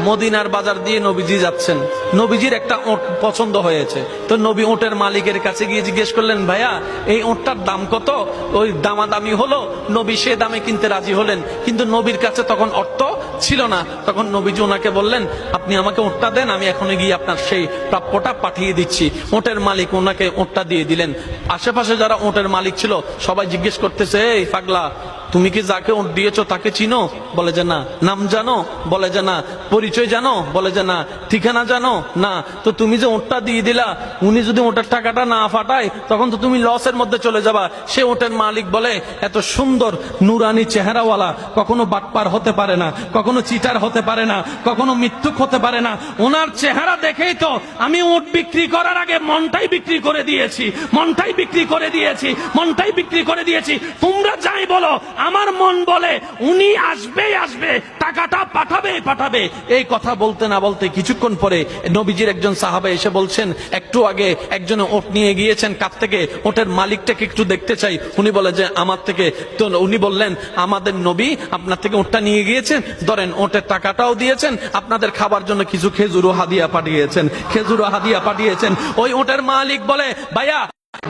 মদিনার বাজার দিয়ে নবীজি যাচ্ছেন, নবীজির একটা ওট পছন্দ হয়েছে। তো নবী ওটের মালিকের কাছে গিয়ে জিজ্ঞেস করলেন, ভাইয়া এই ওটটার দাম কত? ওই দামাদামি হলো, নবী সে দামে কিনতে রাজি হলেন, কিন্তু নবীর কাছে তখন অর্থ ছিল না। তখন নবীজি ওনাকে বললেন, আপনি আমাকে ওটটা দেন, আমি এখনই গিয়ে আপনার সেই প্রাপ্যটা পাঠিয়ে দিচ্ছি। ওটের মালিক ওনাকে ওটটা দিয়ে দিলেন। আশেপাশে যারা ওটের মালিক ছিল সবাই জিজ্ঞেস করতেছে, এই পাগলা, তুমি কি যাকে ওট দিয়েছো তাকে চিনো? বলে যে না। নাম জানো? বলে যে না। পরিচয় জানো? বলে যে না। ঠিকানা জানো? না। তো তুমি যে ওটটা দিয়ে দিলা, উনি যদি ওটার টাকাটা না ফাটায় তখন তো তুমি লসের মধ্যে চলে যাবা। সে ওটের মালিক বলে, এত সুন্দর নুরানি চেহারাওয়ালা কখনো বাটপার হতে পারে না, কখনো চিটার হতে পারে না, কখনো মিথ্যুক হতে পারে না। ওনার চেহারা দেখেই তো আমি ওট বিক্রি করার আগে মনটাই বিক্রি করে দিয়েছি, মনটাই বিক্রি করে দিয়েছি, মনটাই বিক্রি করে দিয়েছি। তোমরা যাই বলো, আমার মন বলে উনি আসবেই আসবে, টাকাটা পাঠাবেই পাঠাবে। এই কথা বলতে না বলতে কিছুক্ষণ পরে নবীজির একজন সাহাবা এসে বলছেন, একটু আগে একজন ওট নিয়ে গিয়েছেন কাছ থেকে, ওটের মালিকটাকে একটু দেখতে চাই। উনি বলে যে আমার থেকে। তো উনি বললেন, আমাদের নবী আপনার থেকে ওটটা নিয়ে গিয়েছেন, ধরেন ওটের টাকাটাও দিয়েছেন, আপনাদের খাবার জন্য কিছু খেজুরও হাদিয়া পাঠিয়েছেন, খেজুরও হাদিয়া পাঠিয়েছেন। ওই ওটের মালিক বলে, ভাইয়া